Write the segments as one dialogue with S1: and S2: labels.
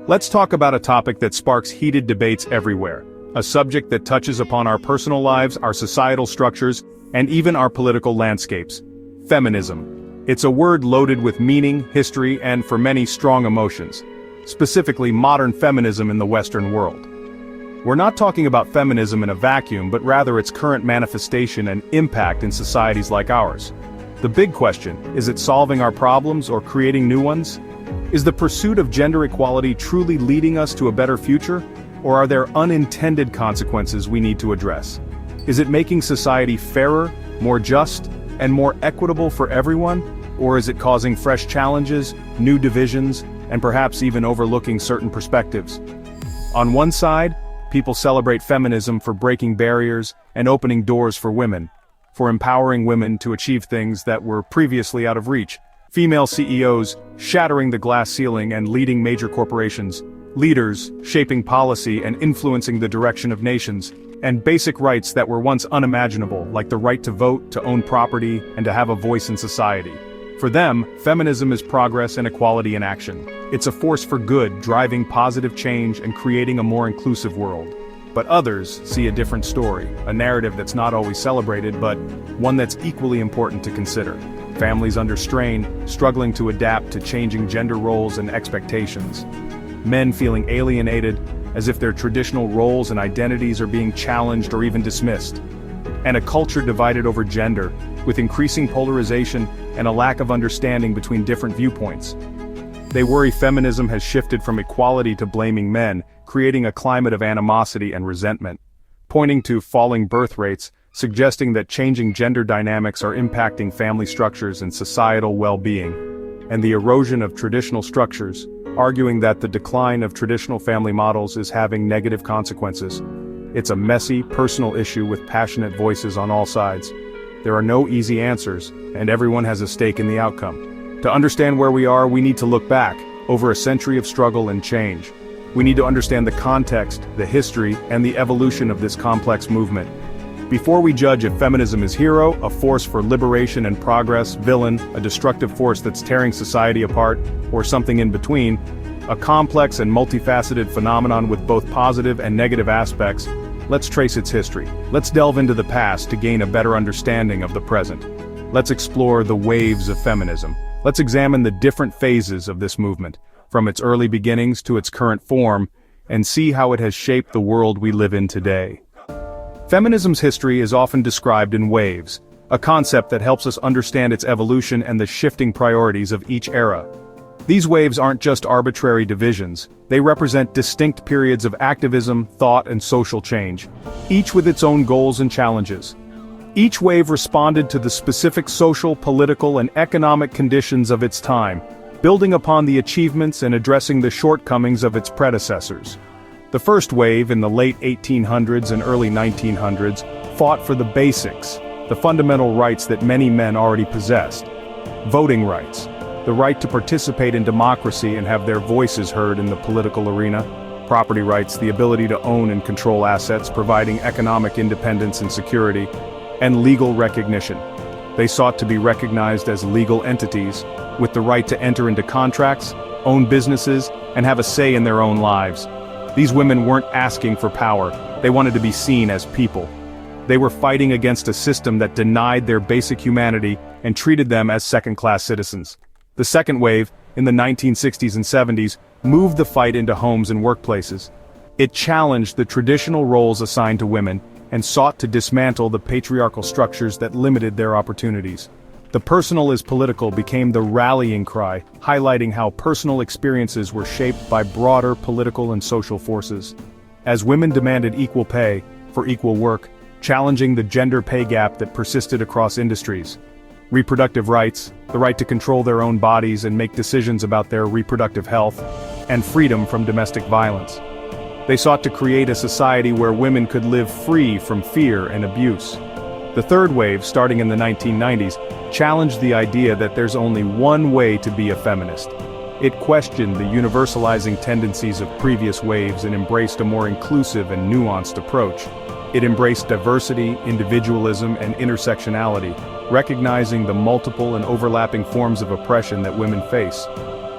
S1: Let's talk about a topic that sparks heated debates everywhere, a subject that touches upon our personal lives, our societal structures, and even our political landscapes: feminism. It's a word loaded with meaning, history, and for many, strong emotions. Specifically, modern feminism in the Western world. We're not talking about feminism in a vacuum, but rather its current manifestation and impact in societies like ours. The big question, is it solving our problems or creating new ones? Is the pursuit of gender equality truly leading us to a better future, or are there unintended consequences we need to address? Is it making society fairer, more just, and more equitable for everyone, or is it causing fresh challenges, new divisions, and perhaps even overlooking certain perspectives? On one side, people celebrate feminism for breaking barriers and opening doors for women, for empowering women to achieve things that were previously out of reach. Female CEOs shattering the glass ceiling and leading major corporations, leaders shaping policy and influencing the direction of nations, and basic rights that were once unimaginable, like the right to vote, to own property, and to have a voice in society. For them, feminism is progress and equality in action. It's a force for good, driving positive change and creating a more inclusive world. But others see a different story, a narrative that's not always celebrated, but one that's equally important to consider. Families under strain, struggling to adapt to changing gender roles and expectations. Men feeling alienated, as if their traditional roles and identities are being challenged or even dismissed. And a culture divided over gender, with increasing polarization and a lack of understanding between different viewpoints. They worry feminism has shifted from equality to blaming men, creating a climate of animosity and resentment. Pointing to falling birth rates, suggesting that changing gender dynamics are impacting family structures and societal well-being. And the erosion of traditional structures, arguing that the decline of traditional family models is having negative consequences. It's a messy, personal issue with passionate voices on all sides. There are no easy answers, and everyone has a stake in the outcome. To understand where we are, we need to look back, over a century of struggle and change. We need to understand the context, the history, and the evolution of this complex movement. Before we judge if feminism is hero, a force for liberation and progress, villain, a destructive force that's tearing society apart, or something in between, a complex and multifaceted phenomenon with both positive and negative aspects, let's trace its history. Let's delve into the past to gain a better understanding of the present. Let's explore the waves of feminism. Let's examine the different phases of this movement, from its early beginnings to its current form, and see how it has shaped the world we live in today. Feminism's history is often described in waves, a concept that helps us understand its evolution and the shifting priorities of each era. These waves aren't just arbitrary divisions, they represent distinct periods of activism, thought, and social change, each with its own goals and challenges. Each wave responded to the specific social, political, and economic conditions of its time, building upon the achievements and addressing the shortcomings of its predecessors. The first wave, in the late 1800s and early 1900s, fought for the basics, the fundamental rights that many men already possessed. Voting rights, the right to participate in democracy and have their voices heard in the political arena. Property rights, the ability to own and control assets, providing economic independence and security. And legal recognition. They sought to be recognized as legal entities, with the right to enter into contracts, own businesses, and have a say in their own lives. These women weren't asking for power, they wanted to be seen as people. They were fighting against a system that denied their basic humanity and treated them as second-class citizens. The second wave, in the 1960s and 70s, moved the fight into homes and workplaces. It challenged the traditional roles assigned to women, and sought to dismantle the patriarchal structures that limited their opportunities. The personal is political became the rallying cry, highlighting how personal experiences were shaped by broader political and social forces. As women demanded equal pay for equal work, challenging the gender pay gap that persisted across industries. Reproductive rights, the right to control their own bodies and make decisions about their reproductive health, and freedom from domestic violence. They sought to create a society where women could live free from fear and abuse. The third wave, starting in the 1990s, challenged the idea that there's only one way to be a feminist. It questioned the universalizing tendencies of previous waves and embraced a more inclusive and nuanced approach. It embraced diversity, individualism, and intersectionality, recognizing the multiple and overlapping forms of oppression that women face.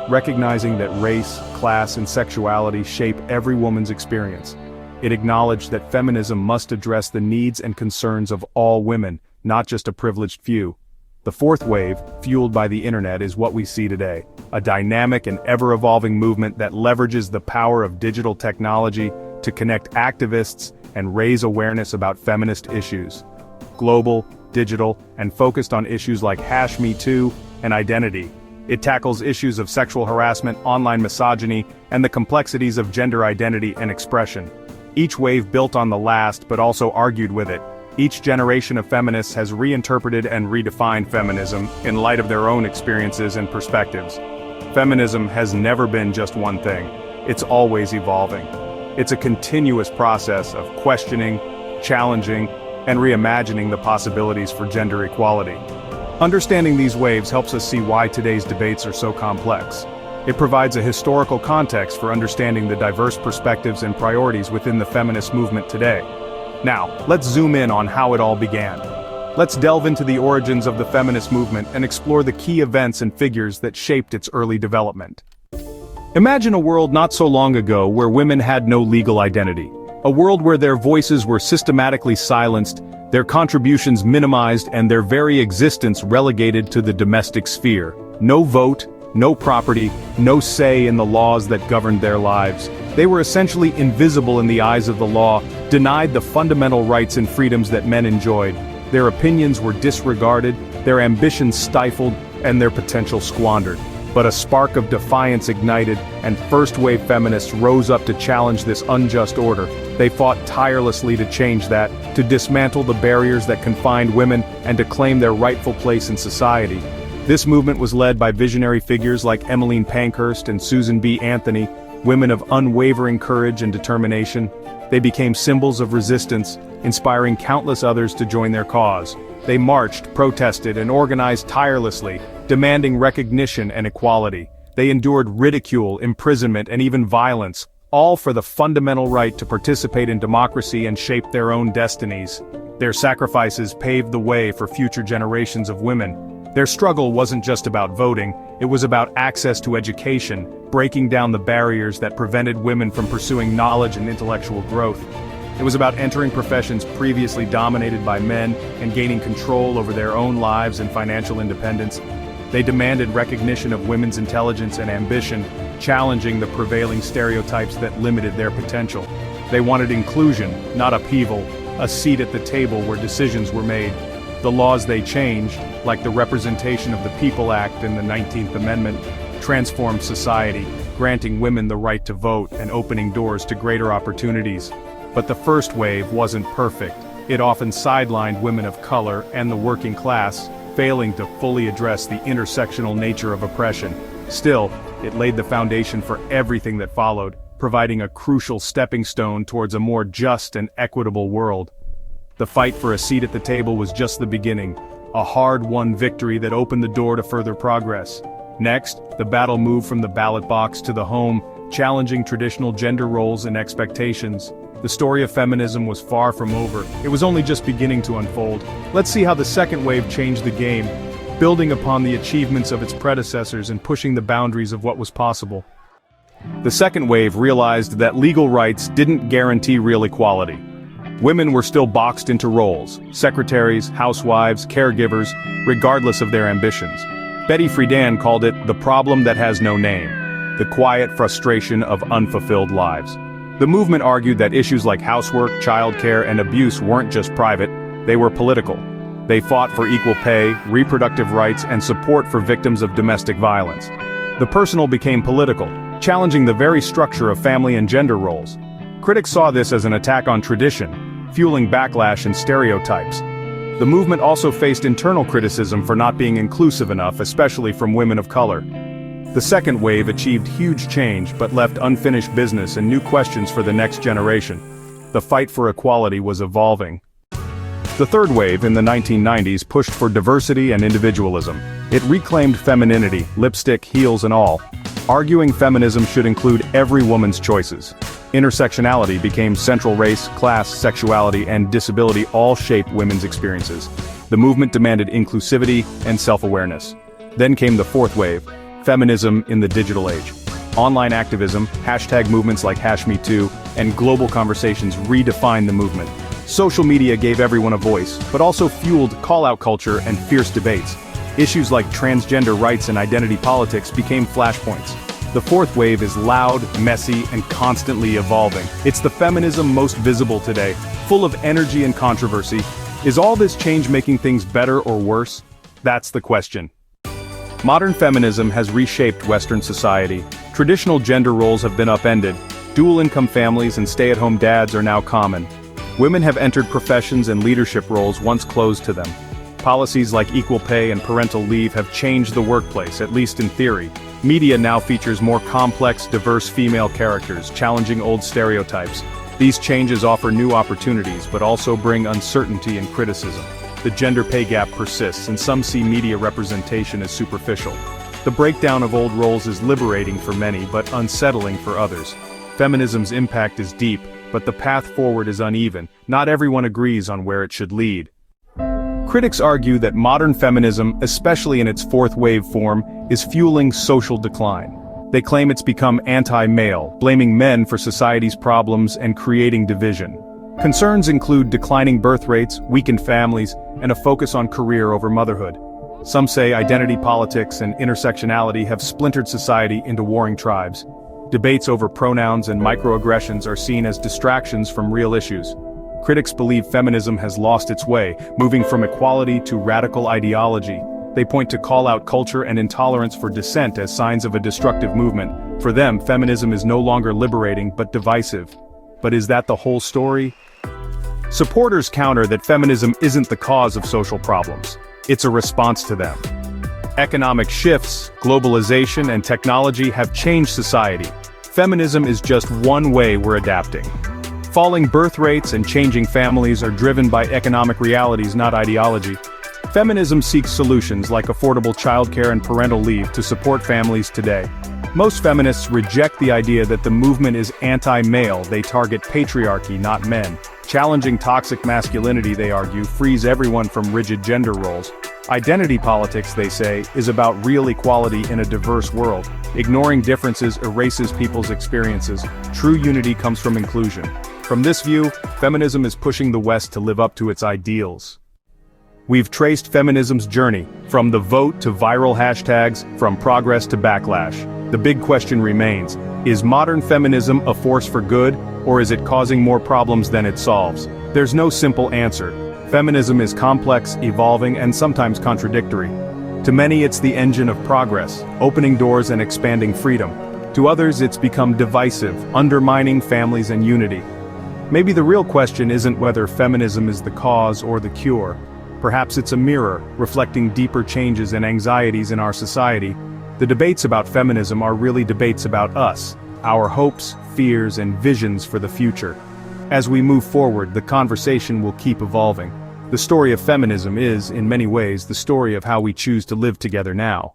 S1: recognizing that race, class, and sexuality shape every woman's experience. It acknowledged that feminism must address the needs and concerns of all women, not just a privileged few. The fourth wave, fueled by the internet, is what we see today, a dynamic and ever-evolving movement that leverages the power of digital technology to connect activists and raise awareness about feminist issues. Global, digital, and focused on issues like #MeToo and identity. It tackles issues of sexual harassment, online misogyny, and the complexities of gender identity and expression. Each wave built on the last but also argued with it. Each generation of feminists has reinterpreted and redefined feminism in light of their own experiences and perspectives. Feminism has never been just one thing. It's always evolving. It's a continuous process of questioning, challenging, and reimagining the possibilities for gender equality. Understanding these waves helps us see why today's debates are so complex. It provides a historical context for understanding the diverse perspectives and priorities within the feminist movement today. Now, let's zoom in on how it all began. Let's delve into the origins of the feminist movement and explore the key events and figures that shaped its early development. Imagine a world not so long ago where women had no legal identity. A world where their voices were systematically silenced, their contributions minimized, and their very existence relegated to the domestic sphere. No vote, no property, no say in the laws that governed their lives. They were essentially invisible in the eyes of the law, denied the fundamental rights and freedoms that men enjoyed. Their opinions were disregarded, their ambitions stifled, and their potential squandered. But a spark of defiance ignited, and first-wave feminists rose up to challenge this unjust order. They fought tirelessly to change that, to dismantle the barriers that confined women, and to claim their rightful place in society. This movement was led by visionary figures like Emmeline Pankhurst and Susan B. Anthony, women of unwavering courage and determination. They became symbols of resistance, inspiring countless others to join their cause. They marched, protested, and organized tirelessly, demanding recognition and equality. They endured ridicule, imprisonment, and even violence, all for the fundamental right to participate in democracy and shape their own destinies. Their sacrifices paved the way for future generations of women. Their struggle wasn't just about voting, it was about access to education, breaking down the barriers that prevented women from pursuing knowledge and intellectual growth. It was about entering professions previously dominated by men and gaining control over their own lives and financial independence. They demanded recognition of women's intelligence and ambition, challenging the prevailing stereotypes that limited their potential. They wanted inclusion, not upheaval, a seat at the table where decisions were made. The laws they changed, like the Representation of the People Act and the 19th Amendment, transformed society, granting women the right to vote and opening doors to greater opportunities. But the first wave wasn't perfect. It often sidelined women of color and the working class, failing to fully address the intersectional nature of oppression. Still, it laid the foundation for everything that followed, providing a crucial stepping stone towards a more just and equitable world. The fight for a seat at the table was just the beginning, a hard-won victory that opened the door to further progress. Next, the battle moved from the ballot box to the home, challenging traditional gender roles and expectations. The story of feminism was far from over. It was only just beginning to unfold. Let's see how the second wave changed the game, building upon the achievements of its predecessors and pushing the boundaries of what was possible. The second wave realized that legal rights didn't guarantee real equality. Women were still boxed into roles, secretaries, housewives, caregivers, regardless of their ambitions. Betty Friedan called it the problem that has no name, the quiet frustration of unfulfilled lives. The movement argued that issues like housework, childcare, and abuse weren't just private, they were political. They fought for equal pay, reproductive rights, and support for victims of domestic violence. The personal became political, challenging the very structure of family and gender roles. Critics saw this as an attack on tradition, fueling backlash and stereotypes. The movement also faced internal criticism for not being inclusive enough, especially from women of color. The second wave achieved huge change but left unfinished business and new questions for the next generation. The fight for equality was evolving. The third wave in the 1990s pushed for diversity and individualism. It reclaimed femininity, lipstick, heels, and all, arguing feminism should include every woman's choices. Intersectionality became central. Race, class, sexuality, and disability all shape women's experiences. The movement demanded inclusivity and self-awareness. Then came the fourth wave, Feminism in the digital age. Online activism, hashtag movements like #MeToo, and global conversations redefined the movement. Social media gave everyone a voice, but also fueled call-out culture and fierce debates. Issues like transgender rights and identity politics became flashpoints. The fourth wave is loud, messy, and constantly evolving. It's the feminism most visible today, full of energy and controversy. Is all this change making things better or worse? That's the question. Modern feminism has reshaped Western society. Traditional gender roles have been upended. Dual-income families and stay-at-home dads are now common. Women have entered professions and leadership roles once closed to them. Policies like equal pay and parental leave have changed the workplace, at least in theory. Media now features more complex, diverse female characters, challenging old stereotypes. These changes offer new opportunities, but also bring uncertainty and criticism. The gender pay gap persists, and some see media representation as superficial. The breakdown of old roles is liberating for many, but unsettling for others. Feminism's impact is deep, but the path forward is uneven. Not everyone agrees on where it should lead. Critics argue that modern feminism, especially in its fourth wave form, is fueling social decline. They claim it's become anti-male, blaming men for society's problems and creating division. Concerns include declining birth rates, weakened families, and a focus on career over motherhood. Some say identity politics and intersectionality have splintered society into warring tribes. Debates over pronouns and microaggressions are seen as distractions from real issues. Critics believe feminism has lost its way, moving from equality to radical ideology. They point to call-out culture and intolerance for dissent as signs of a destructive movement. For them, feminism is no longer liberating but divisive. But is that the whole story? Supporters counter that feminism isn't the cause of social problems. It's a response to them. Economic shifts, globalization, and technology have changed society. Feminism is just one way we're adapting. Falling birth rates and changing families are driven by economic realities, not ideology. Feminism seeks solutions like affordable childcare and parental leave to support families today. Most feminists reject the idea that the movement is anti-male. They target patriarchy, not men. Challenging toxic masculinity, they argue, frees everyone from rigid gender roles. Identity politics, they say, is about real equality in a diverse world. Ignoring differences erases people's experiences. True unity comes from inclusion. From this view, feminism is pushing the West to live up to its ideals. We've traced feminism's journey, from the vote to viral hashtags, from progress to backlash. The big question remains, is modern feminism a force for good, or is it causing more problems than it solves? There's no simple answer. Feminism is complex, evolving, and sometimes contradictory. To many, it's the engine of progress, opening doors and expanding freedom. To others, it's become divisive, undermining families and unity. Maybe the real question isn't whether feminism is the cause or the cure. Perhaps it's a mirror, reflecting deeper changes and anxieties in our society. The debates about feminism are really debates about us, our hopes, fears, and visions for the future. As we move forward, the conversation will keep evolving. The story of feminism is, in many ways, the story of how we choose to live together now.